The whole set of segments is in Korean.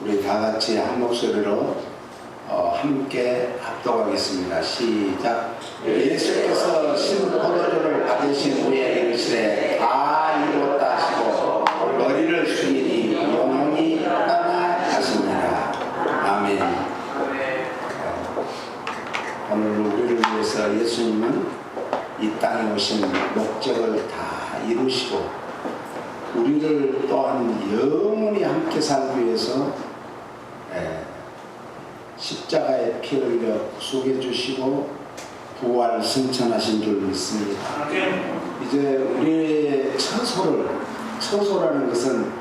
우리 다 같이 한 목소리로 함께 합독하겠습니다. 시작. 예수께서 신포도주를 받으신 후에 이르시되 다 이루었다 하시고 머리를 숙이니 영혼이 떠나가시니라. 아멘. 오늘 우리를 위해서 예수님은 이 땅에 오신 목적을 다 이루시고 우리를 또한 영원히 함께 살기 위해서 십자가의 피를 흘려 구속해 주시고 부활 승천하신 줄 믿습니다. 이제 우리의 처소라는 것은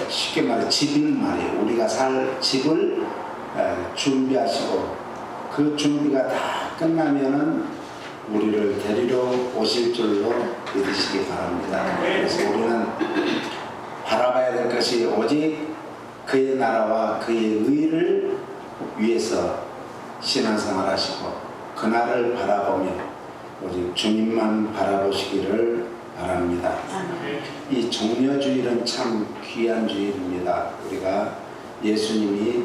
쉽게 말해 집인 말이에요. 우리가 살 집을 준비하시고 그 준비가 다 끝나면은 우리를 데리러 오실 줄로 믿으시기 바랍니다. 그래서 우리는 바라봐야 될 것이 오직 그의 나라와 그의 의를 위해서 신앙생활 하시고 그날을 바라보며 오직 주님만 바라보시기를 바랍니다. 이 종려주일은 참 귀한 주일입니다. 우리가 예수님이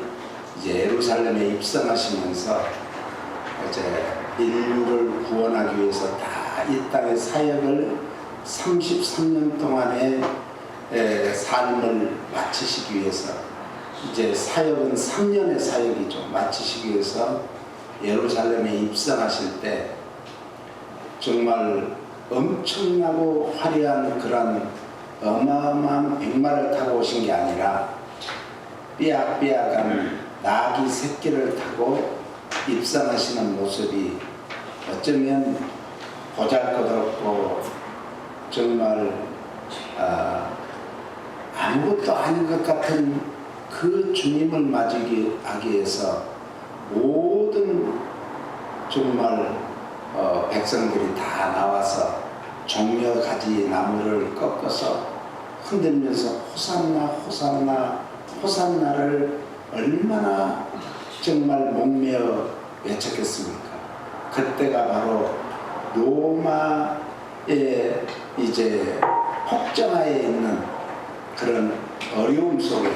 이제 예루살렘에 입성하시면서 이제 인류를 구원하기 위해서 다 이 땅의 사역을 33년 동안의 삶을 마치시기 위해서 이제 사역은 3년의 사역이죠. 마치시기 위해서 예루살렘에 입성하실 때 정말 엄청나고 화려한 그런 어마어마한 백마를 타고 오신 게 아니라 삐약삐약한 나귀 새끼를 타고 입성하시는 모습이 어쩌면 보잘것없고 정말 아무것도 아닌 것 같은 그 주님을 맞이하기 위해서 모든 정말 백성들이 다 나와서 종려가지 나무를 꺾어서 흔들면서 호산나 호산나 호산나를 얼마나 정말 목매어 외쳤겠습니까? 그때가 바로 로마의 이제 폭정하에 있는 그런 어려움 속에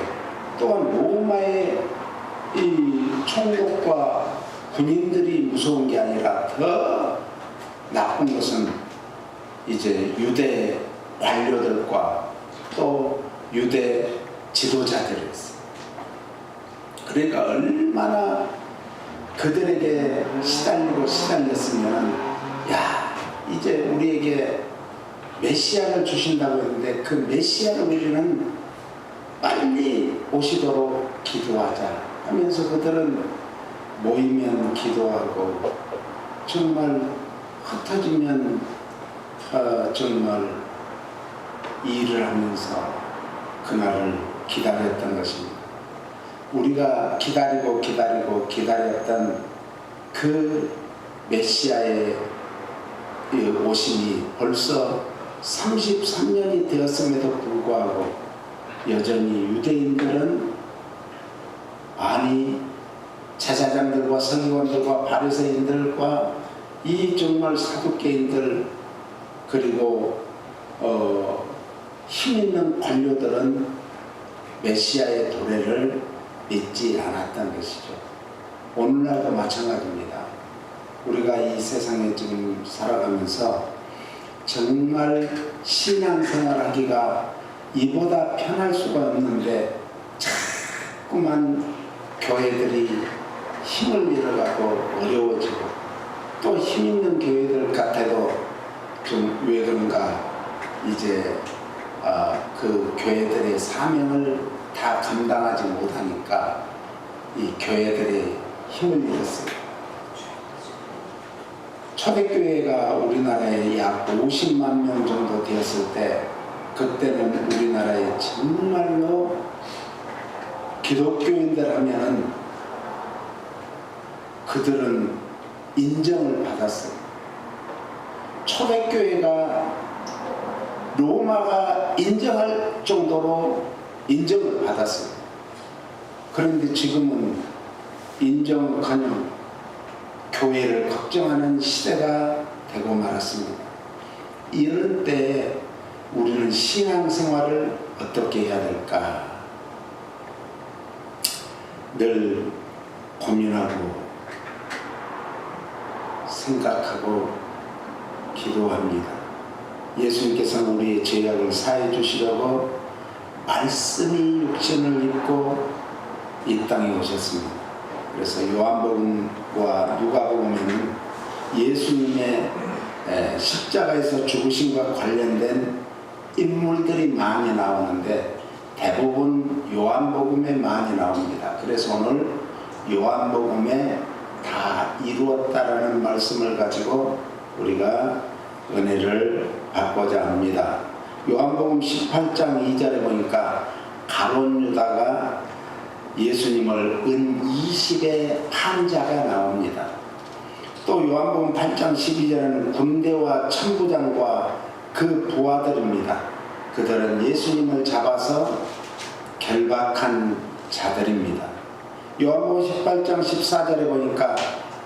또한 로마의 이 총독과 군인들이 무서운 게 아니라 더 나쁜 것은 이제 유대 관료들과 또 유대 지도자들이었어요. 그러니까 얼마나 그들에게 시달렸으면 야 이제 우리에게 메시아를 주신다고 했는데 그 메시아를 우리는 빨리 오시도록 기도하자 하면서 그들은 모이면 기도하고 정말 흩어지면 정말 일을 하면서 그날을 기다렸던 것입니다. 우리가 기다렸던 그 메시아의 오심이 벌써 33년이 되었음에도 불구하고 여전히 유대인들은 아니 제사장들과 서기관들과 바리새인들과 이 정말 사두개인들 그리고 힘있는 관료들은 메시아의 도래를 믿지 않았던 것이죠. 오늘날도 마찬가지입니다. 우리가 이 세상에 지금 살아가면서 정말 신앙생활하기가 이보다 편할 수가 없는데 자꾸만 교회들이 힘을 잃어가고 어려워지고 또 힘있는 교회들 같아도 좀 왜 그런가 이제 그 교회들의 사명을 다 감당하지 못하니까 이 교회들이 힘을 잃었어요. 초대교회가 우리나라에 약 50만 명 정도 되었을 때 그때는 우리나라에 정말로 기독교인들 하면은 그들은 인정을 받았어요. 초대교회가 로마가 인정할 정도로 인정을 받았어요. 그런데 지금은 인정커녕 교회를 걱정하는 시대가 되고 말았습니다. 이런 때에 우리는 신앙생활을 어떻게 해야 될까? 늘 고민하고 생각하고 기도합니다. 예수님께서는 우리의 죄악을 사해 주시려고 말씀이 육신을 입고 이 땅에 오셨습니다. 그래서 요한복음과 누가복음에는 예수님의 십자가에서 죽으심과 관련된 인물들이 많이 나오는데 대부분 요한복음에 많이 나옵니다. 그래서 오늘 요한복음에 다 이루었다라는 말씀을 가지고 우리가 은혜를 받고자 합니다. 요한복음 18장 2절에 보니까 가룟 유다가 예수님을 은 20의 판자가 나옵니다. 또 요한복음 8장 12절에는 군대와 천부장과 그 부하들입니다. 그들은 예수님을 잡아서 결박한 자들입니다. 요한복음 18장 14절에 보니까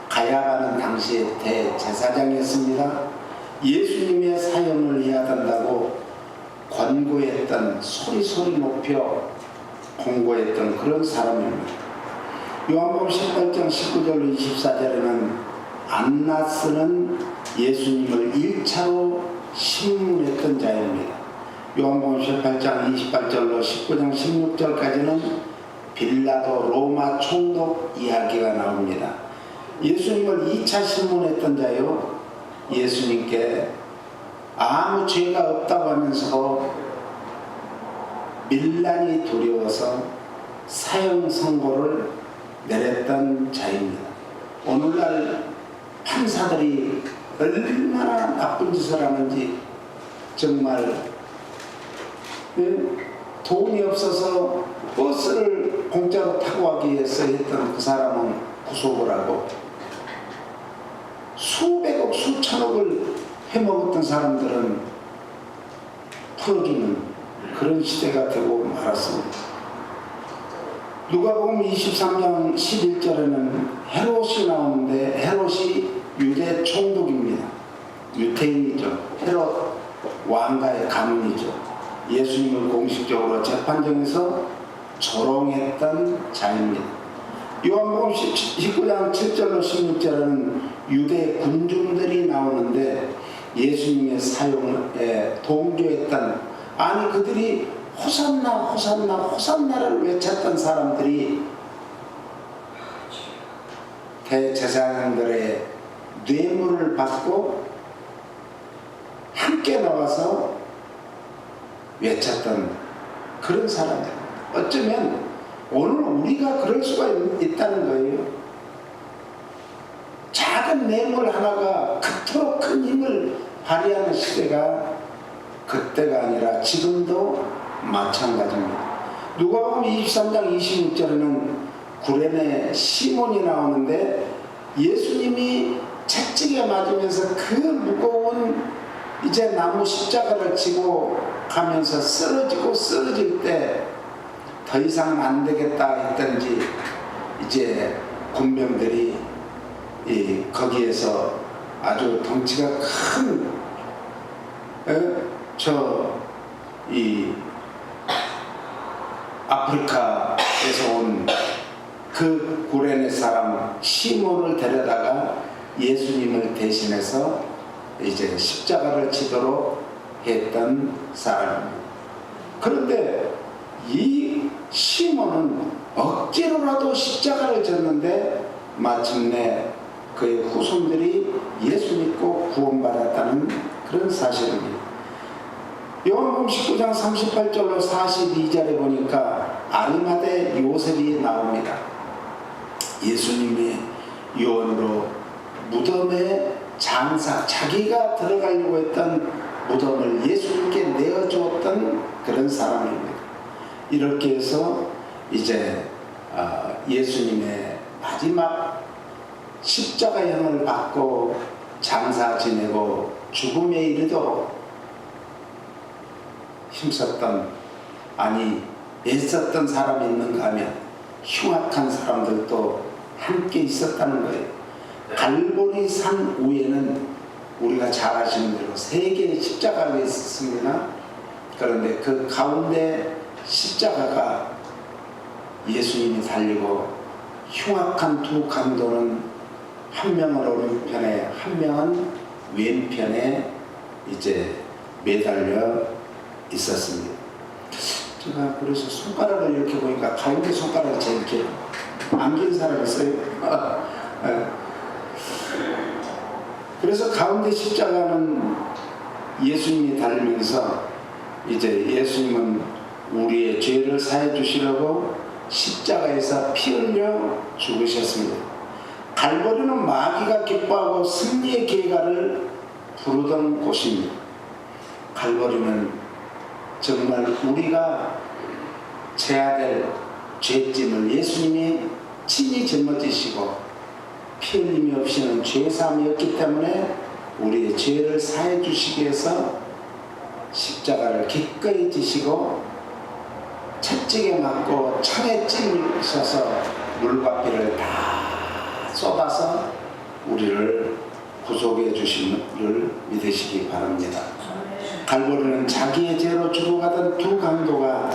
가야바는 당시에 대제사장이었습니다. 예수님의 사형을 해야 된다고 권고했던, 소리 높여 공고했던 그런 사람입니다. 요한복음 18장 19절로 24절에는 안나스는 예수님을 1차로 신문했던 자입니다. 요한복음 18장 28절로 19장 16절까지는 빌라도 로마 총독 이야기가 나옵니다. 예수님을 2차 신문했던 자요, 예수님께 아무 죄가 없다고 하면서 밀란이 두려워서 사형 선고를 내렸던 자입니다. 오늘날 판사들이 얼마나 나쁜 짓을 하는지 정말 돈이 없어서 버스를 공짜로 타고 가기 위해서 했던 그 사람은 구속을 하고 수백억 수천억을 해먹었던 사람들은 풀어주는 그런 시대가 되고 말았습니다. 누가복음 23장 11절에는 헤롯이 나오는데 헤롯이 유대 총독입니다. 유태인이죠. 헤롯 왕가의 가문이죠. 예수님을 공식적으로 재판정에서 조롱했던 자입니다. 요한복음 19장 7절로 16절에는 유대 군중들이 나오는데 예수님의 사용에 동조했던, 아니 그들이 호산나 호산나 호산나를 외쳤던 사람들이 대제사장들의 뇌물을 받고 함께 나와서 외쳤던 그런 사람들. 어쩌면 오늘 우리가 그럴 수가 있다는 거예요. 작은 뇌물 하나가 그토록 큰 힘을 발휘하는 시대가 그때가 아니라 지금도 마찬가지입니다. 누가복음 23장 26절에는 구레네 시몬이 나오는데 예수님이 채찍에 맞으면서 그 무거운 이제 나무 십자가를 지고 가면서 쓰러질 때 더 이상 안 되겠다 했던지 이제 군병들이 거기에서 아주 덩치가 큰 아프리카에서 온 그 구레네 사람 시몬을 데려다가 예수님을 대신해서 이제 십자가를 지도록 했던 사람입니다. 그런데 이 시몬은 억지로라도 십자가를 졌는데 마침내 그의 후손들이 예수 믿고 구원받았다는 그런 사실입니다. 요한복음 19장 38절로 42절에 보니까 아리마대 요셉이 나옵니다. 예수님의 요원으로 무덤에 자기가 들어가려고 했던 무덤을 예수님께 내어주었던 그런 사람입니다. 이렇게 해서 이제 예수님의 마지막 십자가형을 받고 장사 지내고 죽음에 이르도록 힘썼던, 아니 애썼던 사람이 있는가 하면 흉악한 사람들도 함께 있었다는 거예요. 갈보리 산 위에는 우리가 잘 아시는 대로 3개의 십자가가 있었습니다. 그런데 그 가운데 십자가가 예수님이 달리고 흉악한 두 강도는 한 명은 오른편에 한 명은 왼편에 이제 매달려 있었습니다. 제가 그래서 손가락을 이렇게 보니까 가운데 손가락이 제일 길어. 안긴 사람 있어요? 그래서 가운데 십자가는 예수님이 달리면서 이제 예수님은 우리의 죄를 사해 주시려고 십자가에서 피 흘려 죽으셨습니다. 갈보리는 마귀가 기뻐하고 승리의 계가를 부르던 곳입니다. 갈보리는 정말 우리가 져야 될 죄짐을 예수님이 친히 짊어지시고 피 흘림이 없이는 죄사함이었기 때문에 우리의 죄를 사해 주시기 위해서 십자가를 기꺼이 지시고 채찍에 맞고 창에 찔리셔서 물과 피를 다 쏟아서 우리를 구속해 주심을 믿으시기 바랍니다. 갈보리는 자기의 죄로 죽어가던 두 강도가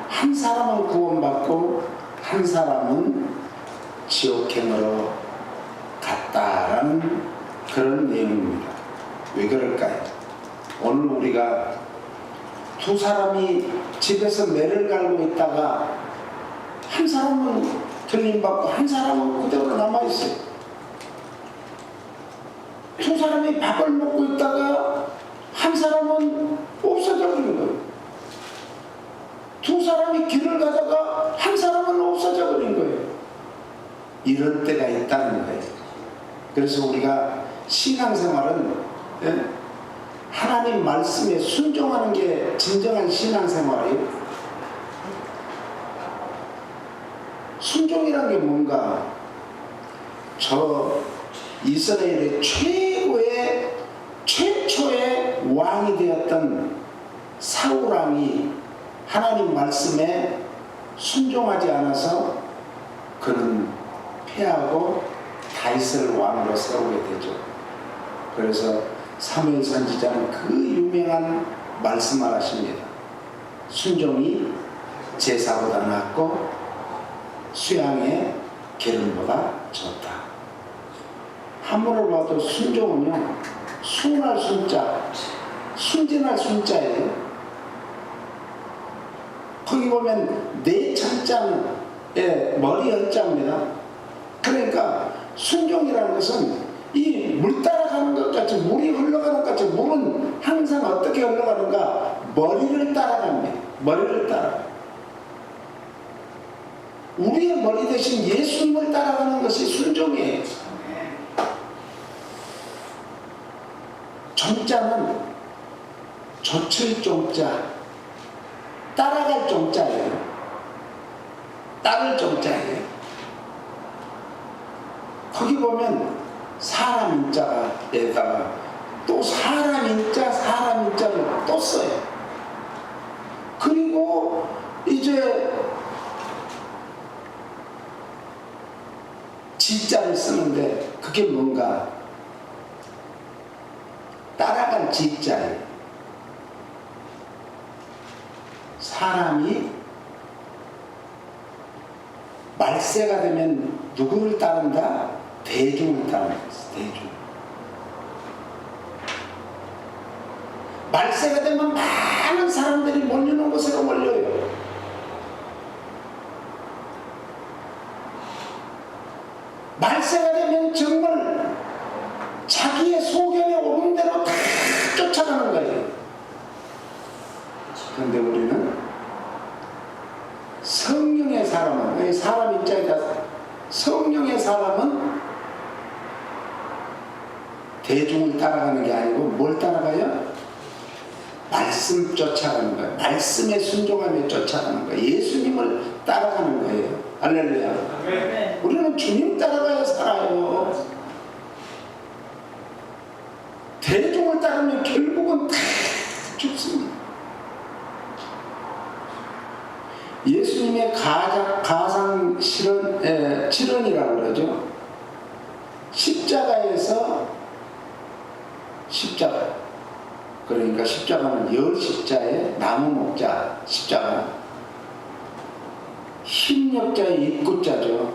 한 사람은 구원받고 한 사람은 지옥행으로 갔다라는 그런 내용입니다. 왜 그럴까요? 오늘 우리가 두 사람이 집에서 매를 갈고 있다가 한 사람은 들림받고 한 사람은 그대로 남아있어요. 두 사람이 밥을 먹고 있다가 한 사람은 없어져 버린 거예요. 두 사람이 길을 가다가 한 사람은 없어져 버린 거예요. 이런 때가 있다는 거예요. 그래서 우리가 신앙생활은 하나님 말씀에 순종하는 게 진정한 신앙생활이에요. 순종이란 게 뭔가? 저 이스라엘의 최초의 왕이 되었던 사울왕이 하나님 말씀에 순종하지 않아서 그는 패하고 다윗을 왕으로 세우게 되죠. 그래서 사무엘 선지자는 그 유명한 말씀을 하십니다. 순종이 제사보다 낫고 수양의 기름보다 좋다. 한문으로 봐도 순종은요, 순할 순자, 순진할 순자예요. 거기 보면 네 천자는 머리 연자입니다. 그러니까 순종이라는 것은 이 물 따라가는 것 같이, 물이 흘러가는 것 같이, 물은 항상 어떻게 흘러가는가? 머리를 따라갑니다. 머리를 따라가. 우리의 머리 대신 예수님을 따라가는 것이 순종이에요. 종자는 좇을 종자, 따라갈 종자예요. 따를 종자예요. 거기 보면 사람 인자에다가 또 사람 인자를 또 써요. 그리고 이제 지자를 쓰는데 그게 뭔가? 따라갈 지자예요. 사람이 말세가 되면 누구를 따른다? 대중을 따른다. 대중. 말세가 되면 많은 사람들이 몰리는 곳으로 몰려요. 말세가 되면 정말 자기의 소견에 오른 대로 다 쫓아가는 거예요. 그런데 우리는 성령의 사람은, 사람 입장이다. 성령의 사람은 대중을 따라가는 게 아니고 뭘 따라가요? 말씀 쫓아가는 거예요. 말씀에 순종하며 쫓아가는 거예요. 예수님을 따라가는 거예요. 할렐루야. 네. 우리는 주님 따라가야 살아요. 대중을 따르면 결국은 다 죽습니다. 예수님의 가상 실언이라고 그러죠. 십자가에서 십자가, 그러니까 십자가는 열 십자에 나무 목자 십자가, 힘력자의 입구자죠.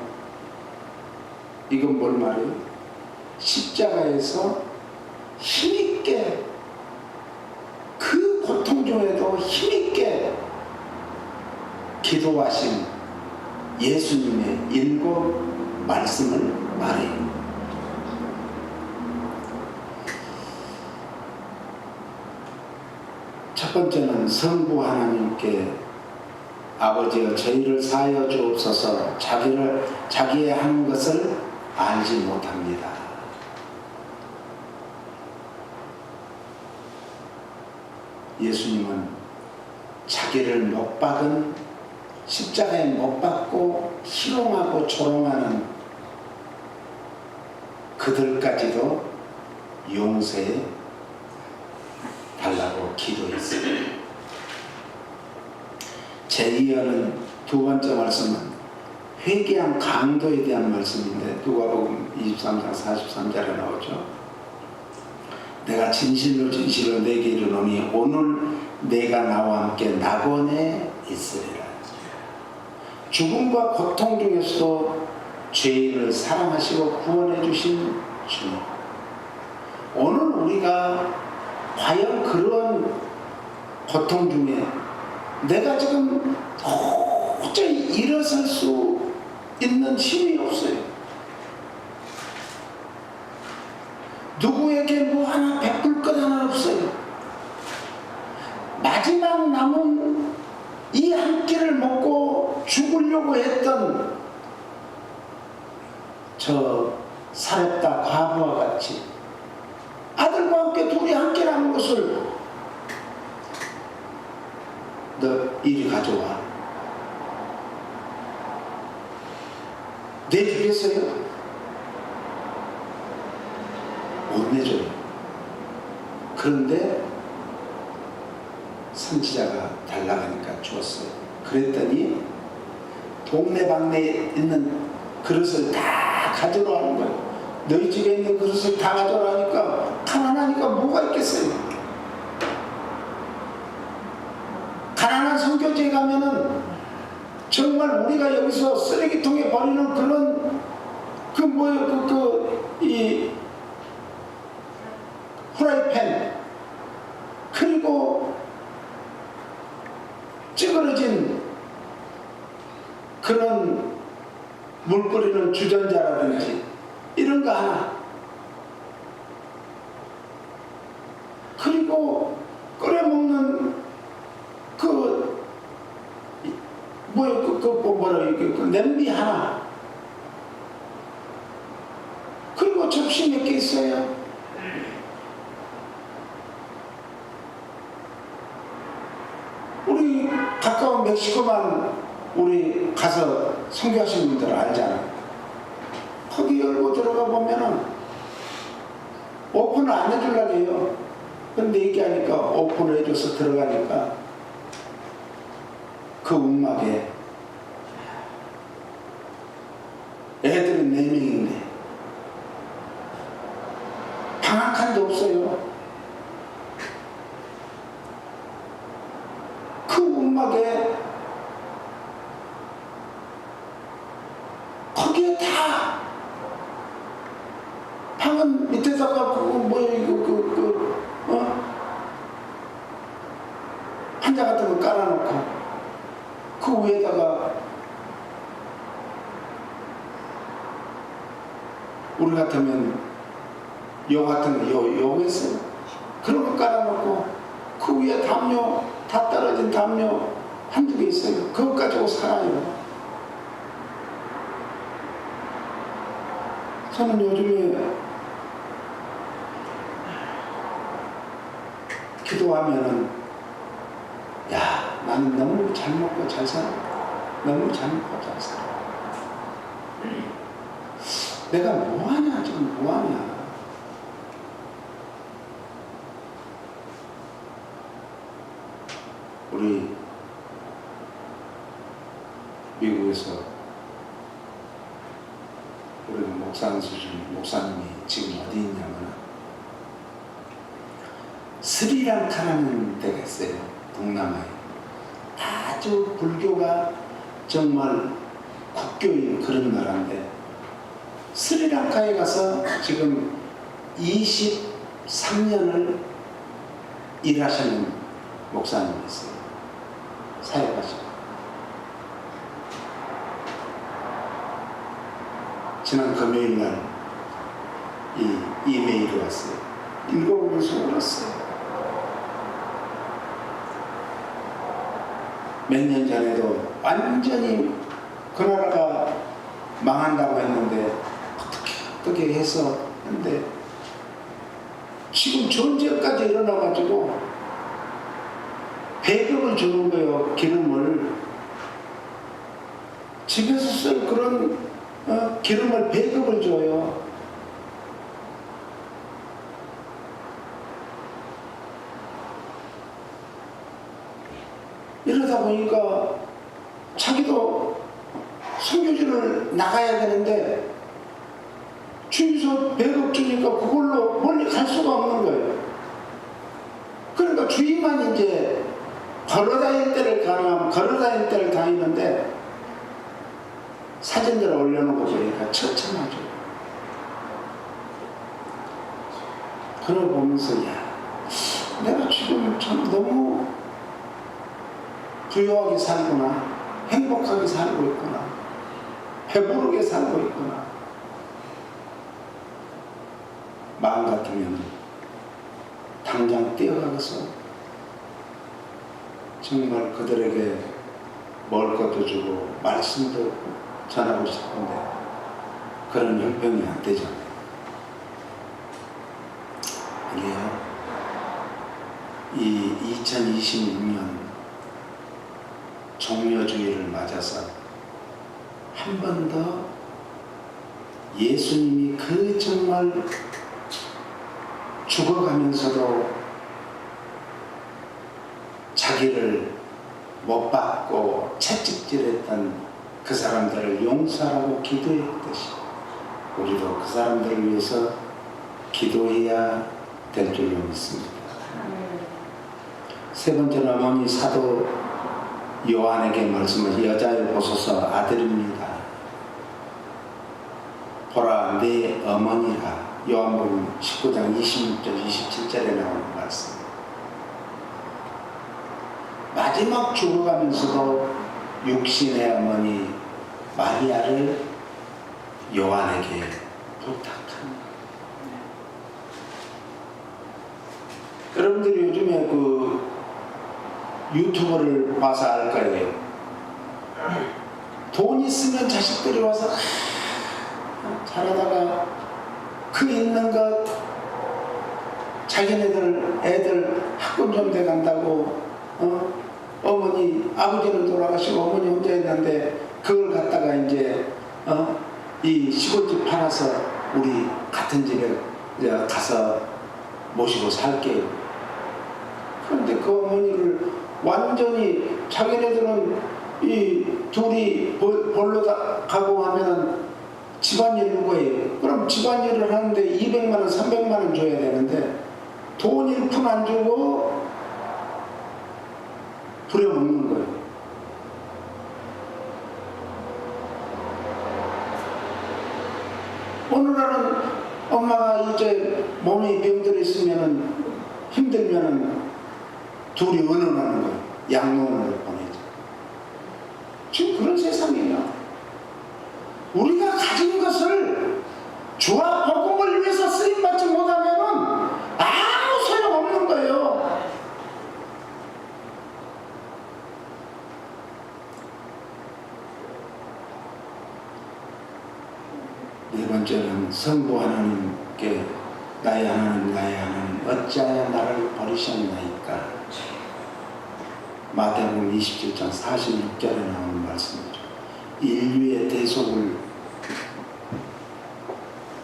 이건 뭘 말해요? 십자가에서 힘있게, 그 고통 중에도 힘있게 기도하신 예수님의 7 말씀을 말해요. 첫 번째는 성부 하나님께 아버지여 저희를 사하여 주옵소서, 자기의 하는 것을 알지 못합니다. 예수님은 자기를 못 박은, 십자가에 못 박고 희롱하고 조롱하는 그들까지도 용서해 달라고 기도했어요. 제2여는 두 번째 말씀은 회개한 강도에 대한 말씀인데, 누가복음 23장 43절에 나오죠. 내가 진실로 진실로 내게 이르노니 오늘 내가 나와 함께 낙원에 있으리라. 죽음과 고통 중에서도 죄인을 사랑하시고 구원해 주신 주님, 오늘 우리가 과연 그런 고통 중에 내가 지금 도저히 일어설 수 있는 힘이 없어요. 누구에게 뭐 하나 베풀 것 하나 없어요. 마지막 남은 이 한 끼를 먹고 죽으려고 했던 저 사렙다 과부와 같이 아들과 함께 둘이 함께 남은 것을 너 이리 가져와, 내주겠어요? 못 내줘요. 그런데 선지자가 달라가니까 주었어요. 그랬더니 동네방네에 있는 그릇을 다 가져라 하는 거예요. 너희 집에 있는 그릇을 다 가져라 하니까 가난하니까 뭐가 있겠어요. 가난한 선교지에 가면은 정말 우리가 여기서 쓰레기통에 버리는 그런 그 뭐예요, 이 프라이팬, 그리고 찌그러진 그런 물 끓이는 주전자라든지 이런 거 하나, 그리고 끓여 먹는 그 냄비 하나, 그리고 접시 몇 개 있어요. 우리 가까운 멕시코만 우리 가서 선교하신 분들 알잖아요. 거기 열고 들어가 보면은 오픈을 안 해주려고 해요. 근데 얘기하니까 오픈을 해줘서 들어가니까 그 움막에 애들은 4명인데 방 한 칸도 없어요. 그 움막에 거기에 다 방은 밑에다가 환자 같은 거 깔아놓고 그 위에다가 우리 같으면 요 같은 거 요 있어요. 그런 거 깔아놓고 그 위에 담요, 다 떨어진 담요 한두 개 있어요. 그것 가지고 살아요. 저는 요즘에 기도하면은 야, 나는 너무 잘 먹고 잘 살아. 너무 잘 먹고 잘 살아. 내가 뭐하냐, 지금 뭐하냐. 우리 미국에서 우리 목사님이 지금 어디 있냐면 스리랑카라는 데가 있어요. 동남아에. 아주 불교가 정말 국교인 그런 나라인데 스리랑카에 가서 지금 23년을 일하시는 목사님이 있어요. 사역하시고. 지난 금요일날 이 이메일이 왔어요. 읽어보면서 울었어요. 몇 년 전에도 완전히 그 나라가 망한다고 했는데 어떻게 해서 했는데 지금 전쟁까지 일어나가지고 배급을 주는 거예요. 기름을 집에서 쓸 그런 기름을 배급을 줘요. 이러다 보니까 자기도 선교지를 나가야 되는데 주위에서 배급 주니까 그걸로 멀리 갈 수가 없는 거예요. 그러니까 주위만 이제 걸어다닐 때를 가능하면 걸어다닐 때를 다니는데 사진들을 올려놓고 보니까 처참하죠. 그걸 보면서 야, 내가 지금 참 너무 부유하게 살구나, 행복하게 살고 있구나, 배부르게 살고 있구나. 마음 같으면 당장 뛰어가서 정말 그들에게 먹을 것도 주고 말씀도 전하고 싶은데 그런 형편이 안 되잖아요. 이게요, 이 2026년 종려주의를 맞아서 한 번 더 예수님이 그 정말 죽어가면서도 자기를 못 받고 채찍질했던 그 사람들을 용서하고 기도했듯이 우리도 그 사람들을 위해서 기도해야 될 줄로 믿습니다. 세 번째는 어머니 사도 요한에게 말씀하신 여자여 보소서 아들입니다. 보라 내 어머니라. 요한복음 19장 26절 27절에 나오는 말씀. 마지막 죽어가면서도 육신의 어머니 마리아를 요한에게 부탁합니다. 여러분들이 요즘에 그 유튜브를 봐서 알 거예요. 돈 있으면 자식들이 와서 잘하다가 그 있는 것 자기네들 애들 학군 좀돼 간다고 어머니 아버지는 돌아가시고 어머니 혼자 있는데 그걸 갖다가 이제 이 시골집 팔아서 우리 같은 집에 이제 가서 모시고 살게요. 그런데 그 어머니를 완전히 자기네들은 이 둘이 벌로 가고 하면은 집안일 누구예요? 그럼 집안일을 하는데 200만원 300만원 줘야 되는데 돈 1푼 안 주고 부려먹는 거예요. 어느 날은 엄마가 이제 몸에 병들어 있으면은 힘들면은 둘이 은원하는 거예요. 양로원으로 보내죠. 지금 그런 세상이에요. 우리가 가진 것을 주와 복음을 위해서 쓰임받지 못하면은 아무 소용없는 거예요. 네 번째는 성부 하나님께 나의 하나님 나의 하나님 어찌하여 나를 버리셨나이까. 마태복음 27장 46절에 나오는 말씀이죠. 인류의 대속을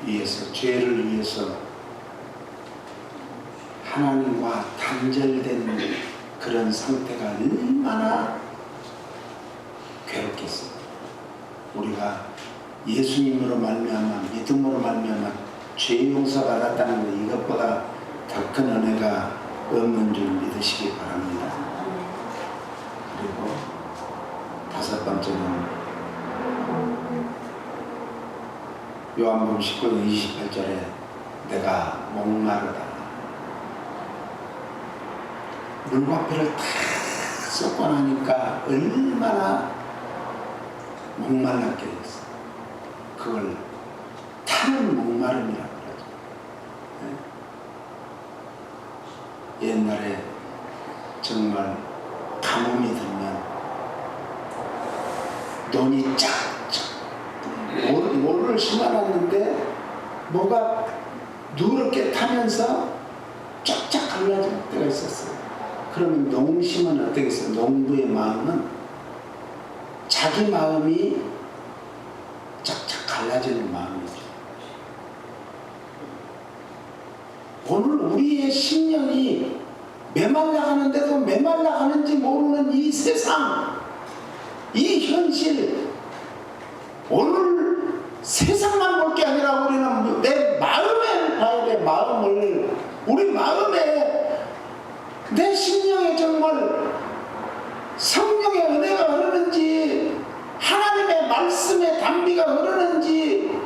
위해서 죄를 위해서 하나님과 단절된 그런 상태가 얼마나 괴롭겠어요. 우리가 예수님으로 말미암아 믿음으로 말미암아 죄 용서 받았다는 것 이것보다 더 큰 은혜가 없는 줄 믿으시기 바랍니다. 그리고 다섯 번째는 요한복음 19장 28절에 내가 목마르다. 물과 피를 다 쏟고 나니까 얼마나 목말랐게 됐어. 그걸 타는 목마름이라고 그러죠. 네? 옛날에 정말 가뭄이 들면 논이 쫙쫙 모를 심어놨는데 뭐가 누렇게 타면서 쫙쫙 갈라질 때가 있었어요. 그러면 농심은 어떻겠어요? 농부의 마음은 자기 마음이 쫙쫙 갈라지는 마음이죠. 오늘 우리의 심령이 메말라가는데도 메말라가는지 모르는 이 세상, 이 현실, 오늘 세상만 볼 게 아니라 우리는 내 마음에 봐야 돼. 마음을, 우리 마음에, 내 심령에 정말 성령의 은혜가 흐르는지 하나님의 말씀의 단비가 흐르는지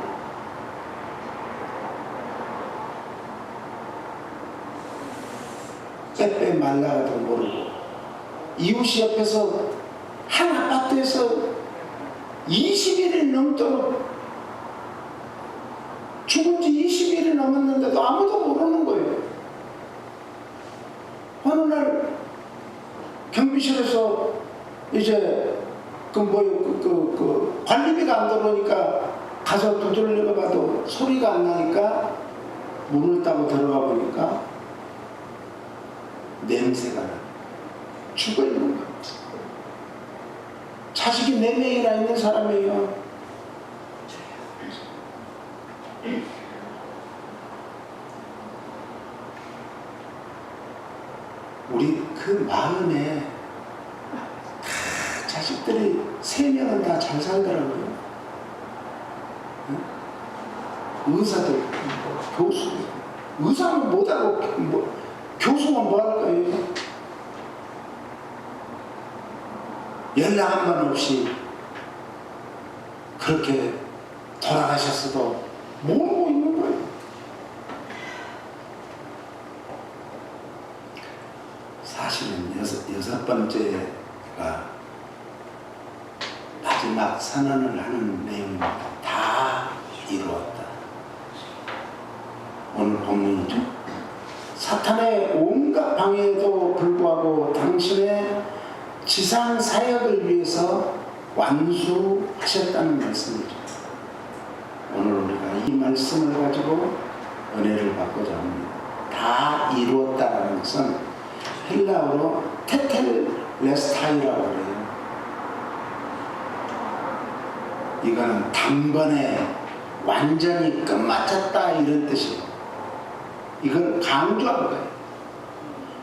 빼빼 말라가도 모르고, 이웃이 옆에서 한 아파트에서 20일이 넘도록 죽은 지 20일이 넘었는데도 아무도 모르는 거예요. 어느 날 경비실에서 이제 관리비가 안 들어오니까 가서 두들려 봐도 소리가 안 나니까 문을 따고 들어가 보니까 냄새가 나. 죽어 있는 거예요. 자식이 4명이나 있는 사람이에요. 우리 그 마음에 다 자식들이 3명은 다 잘 살더라고요. 의사들, 교수, 의사는 못하고 교수는 뭐 할 거예요? 연락 한 번 없이 그렇게 돌아가셨어도 모르고 있는 거예요. 사실은 여섯 번째가 마지막 선언을 하는 내용입니다. 다 이루었다. 오늘 본문이죠. 사탄의 온갖 방해에도 불구하고 당신의 지상 사역을 위해서 완수하셨다는 말씀이죠. 오늘 우리가 이 말씀을 가지고 은혜를 받고자 합니다. 다 이루었다는 것은 헬라어로 테텔레스타이라고 그래요. 이거는 단번에 완전히 끝마쳤다 이런 뜻이에요. 이걸 강조한 거예요.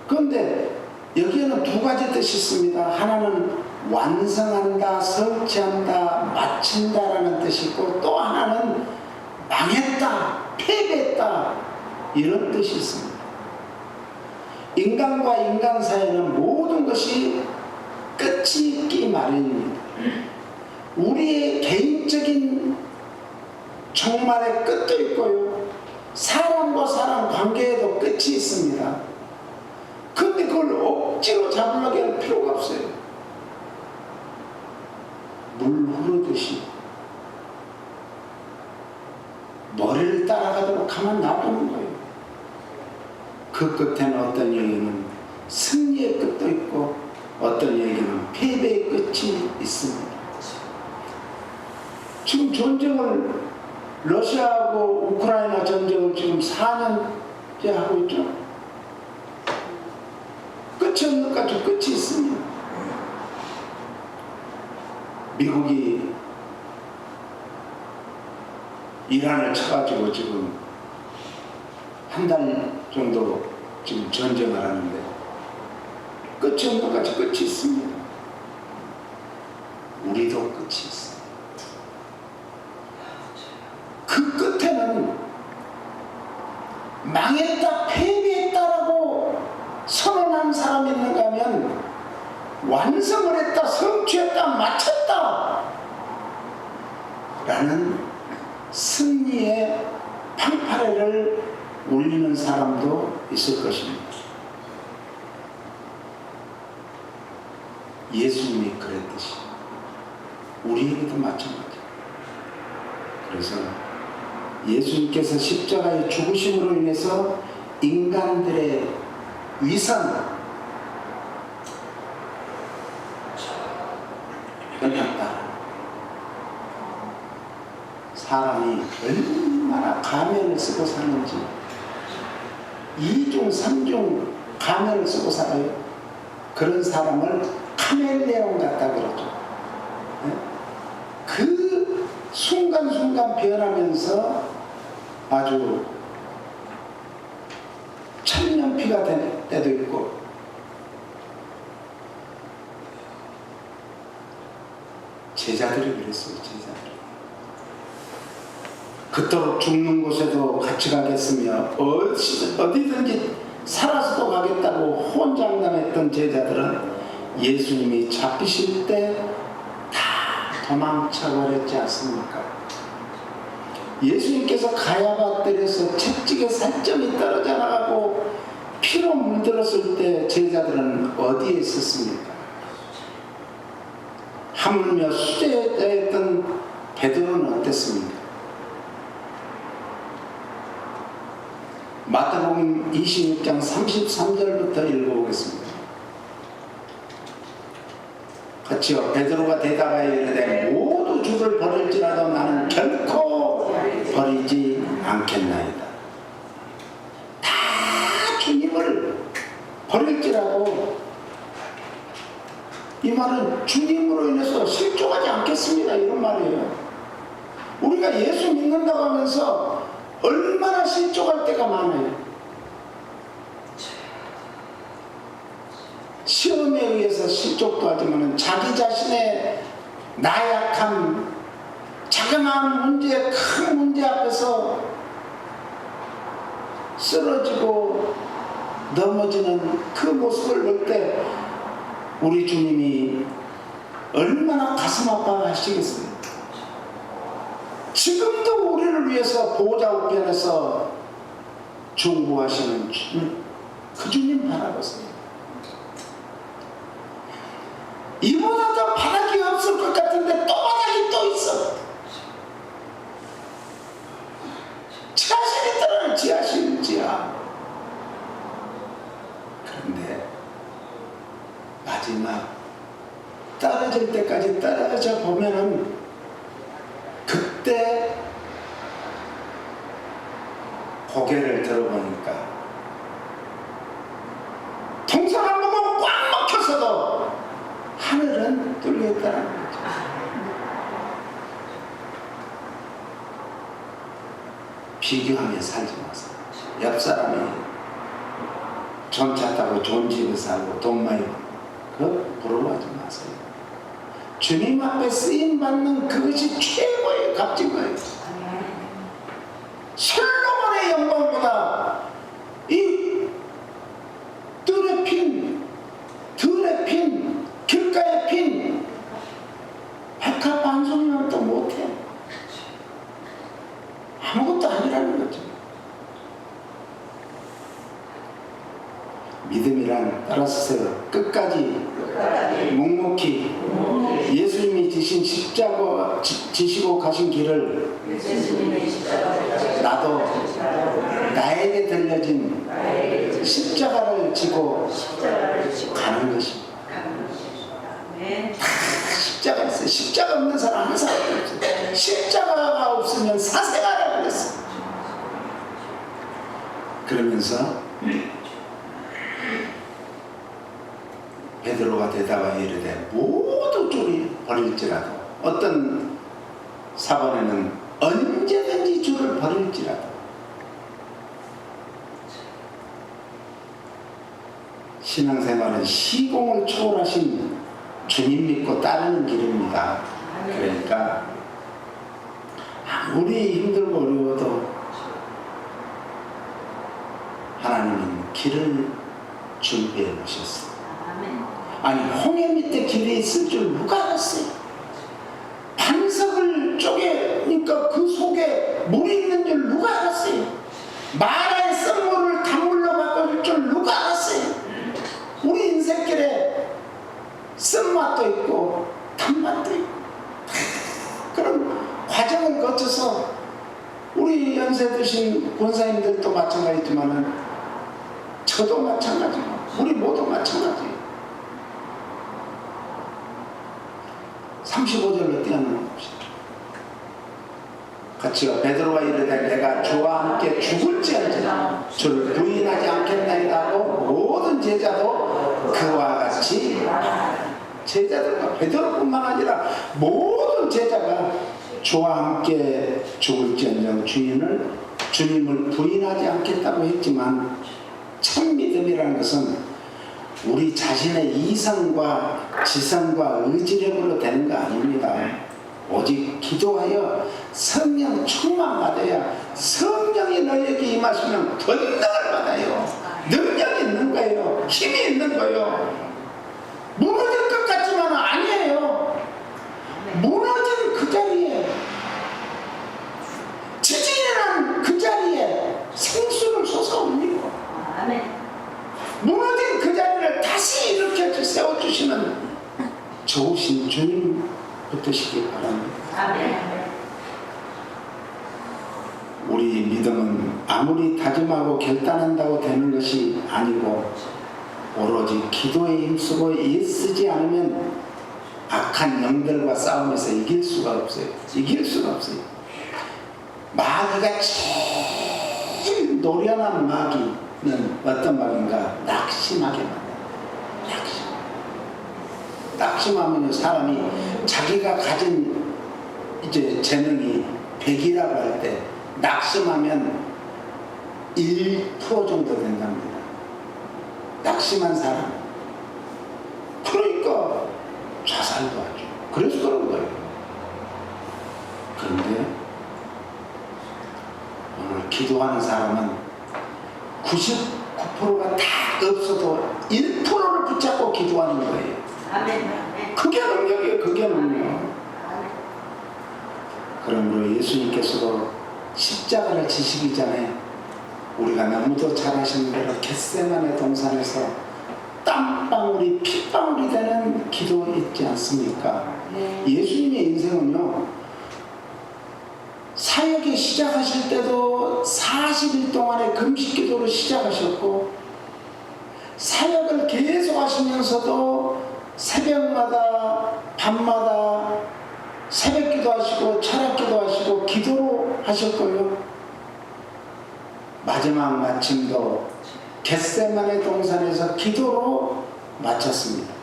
그런데 여기에는 2가지 뜻이 있습니다. 하나는 완성한다, 설치한다, 마친다라는 뜻이 있고, 또 하나는 망했다, 패배했다 이런 뜻이 있습니다. 인간과 인간 사이에는 모든 것이 끝이 있기 마련입니다. 우리의 개인적인 종말의 끝도 있고요, 사람과 사람 관계에도 끝이 있습니다. 근데 그걸 억지로 잡으려고 할 필요가 없어요. 물 흐르듯이 머리를 따라가도록 하면 놔두는 거예요. 그 끝에는 어떤 얘기는 승리의 끝도 있고 어떤 얘기는 패배의 끝이 있습니다. 지금 전쟁을, 러시아하고 우크라이나 전쟁을 지금 4년째 하고 있죠. 끝이 없는 것까지 끝이 있습니다. 미국이 이란을 쳐가지고 지금 한 달 정도 지금 전쟁을 하는데 끝이 없는 것까지 끝이 있습니다. 우리도 끝이 있습니다. 그 끝에는 망했다, 패배했다라고 선언한 사람이 있는가 하면 완성을 했다, 성취했다, 마쳤다 라는 승리의 판파레를 울리는 사람도 있을 것입니다. 예수님이 그랬듯이 우리에게도 마찬가지입니다. 그래서 예수님께서 십자가의 죽으심으로 인해서 인간들의 위선, 끊겼다. 사람이 얼마나 가면을 쓰고 사는지, 2중 3중 가면을 쓰고 살아요. 그런 사람을 카멜레온 같다 그러죠. 그 순간순간 변하면서 아주 천년피가 될 때도 있고, 제자들이 그랬어요. 제자들이 그토록 죽는 곳에도 같이 가겠으며 어디든지 살아서도 가겠다고 호언장담했던 제자들은 예수님이 잡히실 때 다 도망쳐 버렸지 않습니까? 예수님께서 가야바들에서 채찍에 살점이 떨어져 나가고 피로 물들었을 때 제자들은 어디에 있었습니까? 하물며 수제자였던 베드로는 어땠습니까? 마태복음 26장 33절부터 읽어보겠습니다. 같이요. 베드로가 대답하여 이르되 모두 주를 버릴지라도 나는 결코 버리지 않겠나이다. 다 주님을 버릴지라도, 이 말은 주님으로 인해서 실족하지 않겠습니다, 이런 말이에요. 우리가 예수 믿는다고 하면서 얼마나 실족할 때가 많아요. 시험에 의해서 실족도 하지만 자기 자신의 나약함, 자그마한 문제, 큰 문제 앞에서 쓰러지고 넘어지는 그 모습을 볼 때 우리 주님이 얼마나 가슴 아파하시겠어요. 지금도 우리를 위해서 보호자 우편에서 중보하시는 주님, 그 주님 바라보세요. 이보다 더 바닥이 없을 것 같은데 또 바닥이 또 있어. 지하실이 떨어져, 지하실, 지하. 그런데 마지막 떨어질 때까지 떨어져 보면은 그때 고개를 들어보니까 동상 한 번만 꽉 막혀서도 하늘은 뚫려있다는 거죠. 비교하며 살지 마세요. 옆 사람이 전차 타고 좋은 집에 살고 돈 많이 벌고 그거 부러워하지 마세요. 주님 앞에 쓰임받는 그것이 최고의 값진 거예요. 솔로몬의 영광보다 이 들에 핀 길가에 핀 백합 한 송이만 또 못해. 아무것도 아니라는 거죠. 믿음이란 따라서세요. 끝까지 묵묵히 예수님이 지시고 가신 길을 나도 나에게 들려진 십자가를 지고 가는 것입니다. 십자가 있어요. 십자가 없는 사람 한 사람도 없어요. 십자가가 없으면 사생아라고 그랬어요. 그러면서 베드로가 대답하여 이르되 모두 주를 버릴지라도, 어떤 사번에는 언제든지 주를 버릴지라도, 신앙생활은 시공을 초월하신 주님 믿고 따르는 길입니다. 그러니까 아무리 힘들고 어려워도 하나님은 길을 준비해 놓으셨어요. 아니, 홍해 밑에 길이 있을 줄 누가 알았어요? 반석을 쪼개니까 그 속에 물이 있는 줄 누가 알았어요? 마라의 썩물을 단물로 바꿔줄 줄 누가 알았어요? 우리 인생길에 쓴맛도 있고 단맛도 있고 그런 과정을 거쳐서 우리 연세 드신 권사님들도 마찬가지지만은 저도 마찬가지고 우리 모두 마찬가지예요. 35절로 뛰어넘어 봅시다. 같이요. 베드로가 이르되 내가 주와 함께 죽을지언정 주를 부인하지 않겠나이다 하고 모든 제자도 그와 같이 제자들과 베드로뿐만 아니라 모든 제자가 주와 함께 죽을지언정 주님을 부인하지 않겠다고 했지만 참 믿음이라는 것은 우리 자신의 이성과 지성과 의지력으로 되는 거 아닙니다. 오직 기도하여 성령 충만 받아야 성령이 너에게 임하시면 권능을 받아요. 능력이 있는 거예요. 힘이 있는 거예요. 무너질 것 같지만 아니에요. 무너진 그 자리에 지진이 난 그 자리에 생수를 솟아올리고 무너진 그 자리를 다시 일으켜 세워주시는 좋으신 주님 붙드시기 바랍니다. 우리 믿음은 아무리 다짐하고 결단한다고 되는 것이 아니고 오로지 기도에 힘쓰고 애쓰지 않으면 악한 영들과 싸우면서 이길 수가 없어요. 이길 수가 없어요. 마귀가 제일 노련한 마귀는 어떤 마귀인가? 낙심하게 만들어요. 낙심하면요, 사람이 자기가 가진 이제 재능이 100이라고 할 때 낙심하면 1% 정도 된답니다. 낙심한 사람. 그러니까 자살도 하죠. 그래서 그런 거예요. 그런데 오늘 기도하는 사람은 99%가 다 없어도 1%를 붙잡고 기도하는 거예요. 그게 능력이에요. 그게 능력. 그러므로 예수님께서도 십자가를 지시기 전에 우리가 너무도 잘 아시는 대로 겟세마네 동산에서 땀방울이 핏방울이 되는 기도 있지 않습니까? 예수님의 인생은요, 사역이 시작하실 때도 40일 동안의 금식 기도로 시작하셨고, 사역을 계속 하시면서도 새벽마다 밤마다 새벽 기도하시고 철학 기도하시고 기도로 하셨고요. 마지막 마침도 겟세마네 동산에서 기도로 마쳤습니다.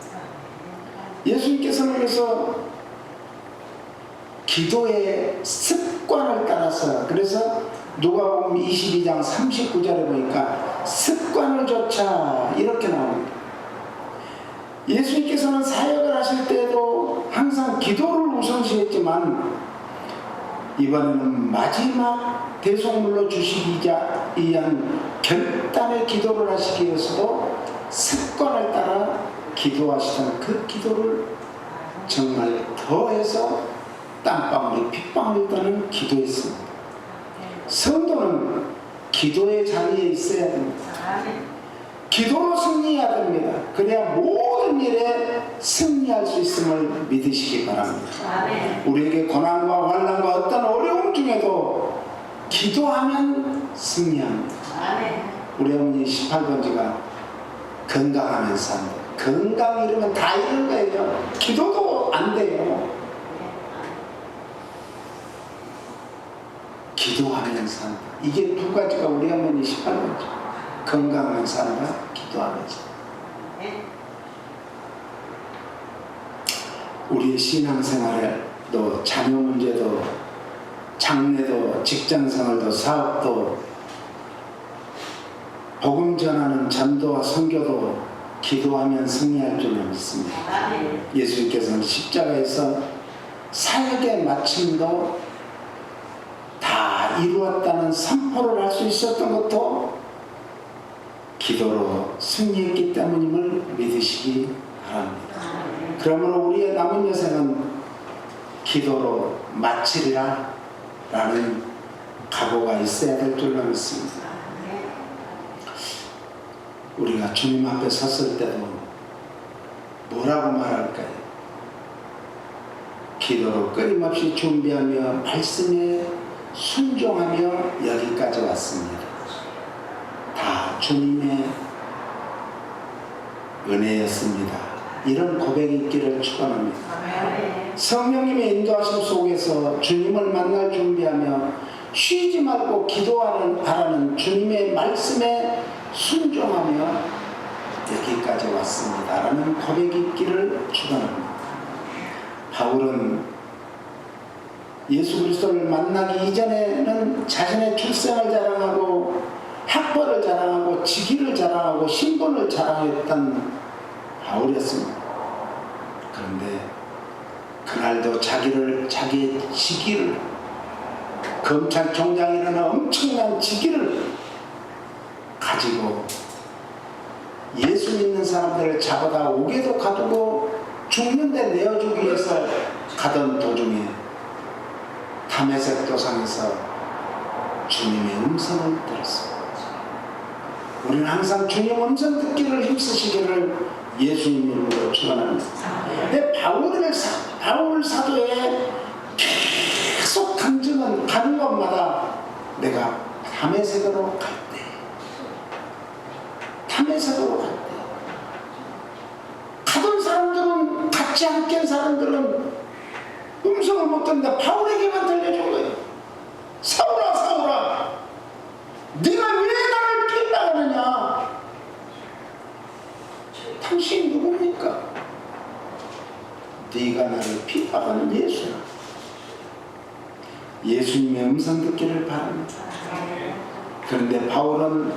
예수님께서는 그래서 기도의 습관을 따라서, 그래서 누가복음 22장 39절에 보니까 습관을 좇아 이렇게 나옵니다. 예수님께서는 사역을 하실 때도 항상 기도를 우선시했지만 이번에는 마지막 대속물로 주시기 위한 결단의 기도를 하시기 위해서도 습관을 따라 기도하시던 그 기도를 정말 더해서 땀방울이 핏방울이 되는 기도했습니다. 성도는 기도의 자리에 있어야 됩니다. 기도로 승리해야 됩니다. 그래야 모든 일에 승리할 수 있음을 믿으시기 바랍니다. 우리에게 고난과 환난과 어떤 어려움 중에도 기도하면 승리합니다. 우리 어머니 18번지가 건강하면 산다. 건강 잃으면 다 잃은 거예요. 기도도 안 돼요. 기도하면 산다. 이게 두 가지가 우리 어머니 18번지. 건강하면 산다, 기도하면서. 우리의 신앙생활에도 자녀 문제도 장래도 직장생활도 사업도 복음 전하는 전도와 선교도 기도하면 승리할 줄 믿습니다. 예수님께서는 십자가에서 사역의 마침도 다 이루었다는 선포를 할 수 있었던 것도 기도로 승리했기 때문임을 믿으시기 바랍니다. 그러므로 우리의 남은 여생은 기도로 마치리라 라는 각오가 있어야 될 줄로 믿습니다. 우리가 주님 앞에 섰을 때도 뭐라고 말할까요? 기도로 끊임없이 준비하며 말씀에 순종하며 여기까지 왔습니다. 다 주님의 은혜였습니다. 이런 고백이 있기를 축원합니다. 성령님의 인도하심 속에서 주님을 만날 준비하며 쉬지 말고 기도하는 주님의 말씀에 순종하며 여기까지 왔습니다 라는 고백이 있기를 축원합니다. 바울은 예수 그리스도를 만나기 이전에는 자신의 출생을 자랑하고 학벌을 자랑하고 직위를 자랑하고 신분을 자랑했던 바울이었습니다. 그런데 그날도 자기의 직위를, 검찰총장이라는 엄청난 직위를 가지고 예수 믿는 사람들을 잡아다 옥에도 가두고 죽는데 내어주기 위해서 가던 도중에 다메섹 도상에서 주님의 음성을 들었습니다. 우리는 항상 주님 음성 듣기를 힘쓰시기를 예수님 이름으로 축원합니다. 바울 사도의 계속 간증은 가는 곳마다 내가 다메섹으로 갈 때, 다메섹으로 갈 때, 가던 사람들은, 같이 함께 한 사람들은 음성을 못 듣는데 바울에게만 들려준 거예요. 사울아, 사울아, 네가 왜 나를 핍박하느냐? 당신이 누굽니까? 네가 나를 핍박하는 예수야. 예수님의 음성 듣기를 바랍니다. 그런데 바울은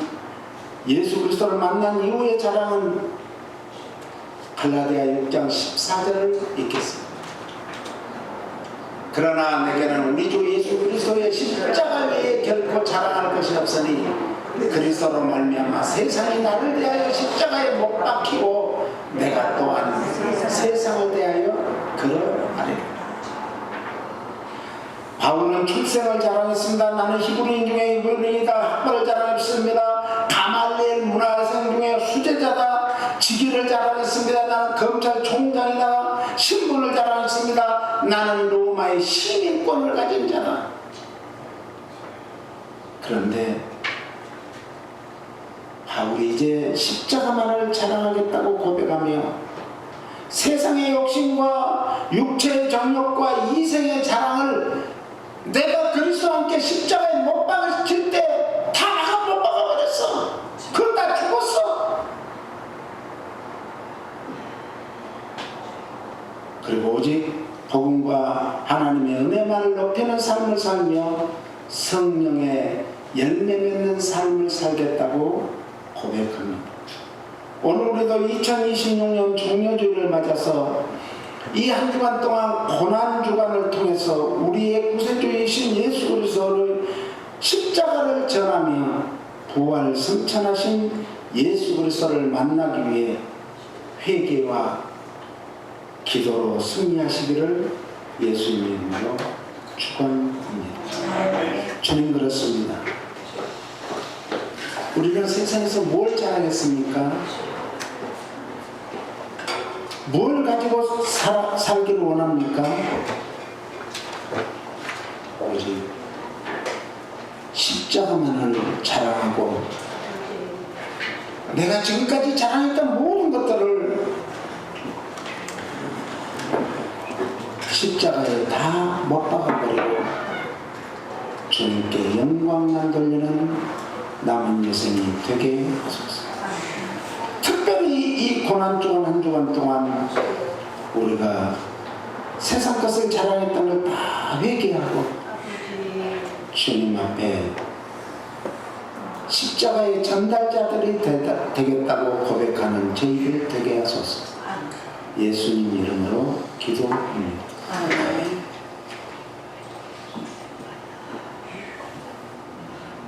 예수 그리스도를 만난 이후의 자랑은 갈라디아 6장 14절을 읽겠습니다. 그러나 내게는 우리 주 예수 그리스도의 십자가 외에 결코 자랑할 것이 없으니 그리스도로 말미암아 세상이 나를 대하여 십자가에 못 박히고 내가 또한 세상을 대하여 그러하리라. 바울은 출생을 자랑했습니다. 나는 히브리인 중에 히브리인이다. 학벌을 자랑했습니다. 가말리엘 문화생 중에 수제자다. 직위를 자랑했습니다. 나는 검찰총장이다. 신분을 자랑했습니다. 나는 로마의 시민권을 가진 자다. 그런데 바울이 이제 십자가만을 자랑하겠다고 고백하며 세상의 욕심과 육체의 정욕과 이생의 자랑을 내가 그리스도와 함께 십자가에 못 박을 때 다 나가 못 박아버렸어. 그건 다 죽었어. 그리고 오직 복음과 하나님의 은혜만을 높이는 삶을 살며 성령의 열매 맺는 삶을 살겠다고 고백합니다. 오늘 우리도 2026년 종료주일을 맞아서 이 한 주간 동안 고난주간을 통해서 우리의 구세주이신 예수 그리스도를 십자가를 전하며 부활 승천하신 예수 그리스도를 만나기 위해 회개와 기도로 승리하시기를 예수님 이름으로 축원합니다. 주님 그렇습니다. 우리는 세상에서 뭘 자랑했습니까? 뭘 가지고 살기를 원합니까? 오직 십자가만을 자랑하고 내가 지금까지 자랑했던 모든 것들을 십자가에 다 못 박아버리고 주님께 영광만 돌리는 남은 인생이 되게 하소서. 특별히 이 고난주간 한 주간 동안 우리가 세상 것을 자랑했던 걸 다 회개하고 주님 앞에 십자가의 전달자들이 되겠다고 고백하는 저희들 되게 하소서. 예수님 이름으로 기도합니다.